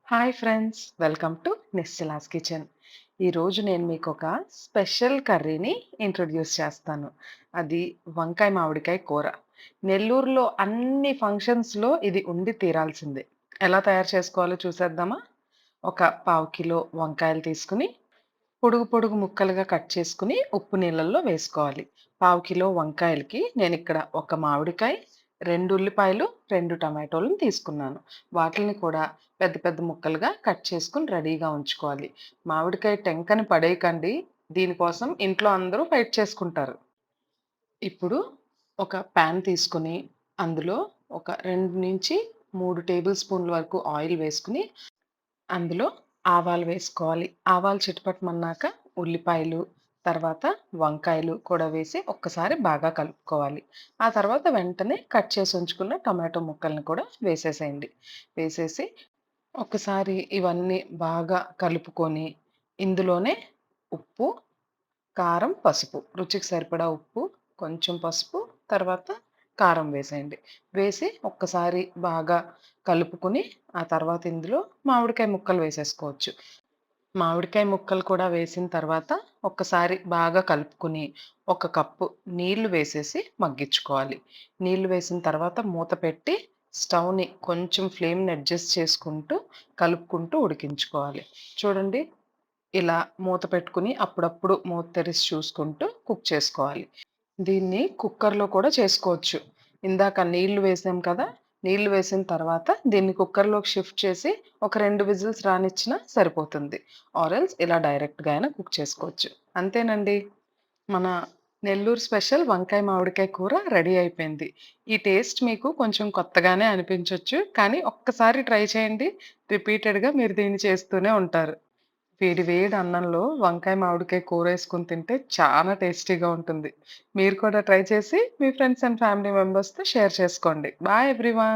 Hi friends, welcome to Nischala's kitchen. ఈరోజు నేను మీకు ఒక స్పెషల్ కర్రీని ఇంట్రొడ్యూస్ చేస్తాను. అది వంకాయ మామిడికాయ కూర. నెల్లూరులో అన్ని ఫంక్షన్స్‌లో ఇది ఉండి తీరాల్సిందే. ఎలా తయారు చేసుకోవాలో చూసేద్దామా? ఒక పావు కిలో వంకాయలు తీసుకుని పొడుగు పొడుగు ముక్కలుగా కట్ చేసుకుని ఉప్పు నీళ్ళల్లో వేసుకోవాలి. పావు కిలో వంకాయలకి నేనిక్కడ ఒక మామిడికాయ, 2 ఉల్లిపాయలు, 2 టమాటోలను తీసుకున్నాను. వాటిల్ని కూడా పెద్ద పెద్ద ముక్కలుగా కట్ చేసుకొని రెడీగా ఉంచుకోవాలి. మామిడికాయ టెంకని పడేయకండి. దీనికోసం ఇంట్లో అందరూ ఫైట్ చేసుకుంటారు. ఇప్పుడు ఒక పాన్ తీసుకొని అందులో ఒక 2-3 టేబుల్ స్పూన్ల వరకు ఆయిల్ వేసుకొని అందులో ఆవాలు వేసుకోవాలి. ఆవాలు చిటపటమన్నాక ఉల్లిపాయలు, తర్వాత వంకాయలు కూడా వేసి ఒక్కసారి బాగా కలుపుకోవాలి. ఆ తర్వాత వెంటనే కట్ చేసి ఉంచుకున్న టమాటో ముక్కల్ని కూడా వేసేసేయండి. వేసేసి ఒక్కసారి ఇవన్నీ బాగా కలుపుకొని ఇందులోనే ఉప్పు, కారం, పసుపు రుచికి సరిపడా ఉప్పు, కొంచెం పసుపు, తర్వాత కారం వేసేయండి. వేసి ఒక్కసారి బాగా కలుపుకొని, ఆ తర్వాత ఇందులో మామిడికాయ ముక్కలు వేసేసుకోవచ్చు. మామిడికాయ ముక్కలు కూడా వేసిన తర్వాత ఒక్కసారి బాగా కలుపుకొని, ఒక కప్పు నీళ్లు వేసేసి మగ్గించుకోవాలి. నీళ్లు వేసిన తర్వాత మూత పెట్టి స్టవ్‌ని కొంచెం ఫ్లేమ్‌ని అడ్జస్ట్ చేసుకుంటూ, కలుపుకుంటూ ఉడికించుకోవాలి. చూడండి, ఇలా మూత పెట్టుకుని అప్పుడప్పుడు మూత తెరిసి చూసుకుంటూ కుక్ చేసుకోవాలి. దీన్ని కుక్కర్‌లో కూడా చేసుకోవచ్చు. ఇందాక నీళ్లు వేసాం కదా! నీళ్లు వేసిన తర్వాత దీన్ని కుక్కర్‌లోకి షిఫ్ట్ చేసి ఒక 2 విజిల్స్ రానిచ్చినా సరిపోతుంది. ఆర్ ఎల్స్ ఇలా డైరెక్ట్‌గా అయినా కుక్ చేసుకోవచ్చు. అంతేనండి. మన నెల్లూరు స్పెషల్ వంకాయ మామిడికాయ కూర రెడీ అయిపోయింది. ఈ టేస్ట్ మీకు కొంచెం కొత్తగానే అనిపించొచ్చు. కానీ ఒక్కసారి ట్రై చేయండి. రిపీటెడ్‌గా మీరు దీన్ని చేస్తూనే ఉంటారు. వేడి వేడి అన్నంలో వంకాయ మామిడికాయ కూరేసుకొని తింటే చాలా టేస్టీగా ఉంటుంది. మీరు కూడా ట్రై చేసి మీ ఫ్రెండ్స్ అండ్ ఫ్యామిలీ మెంబర్స్‌తో షేర్ చేసుకోండి. Bye everyone.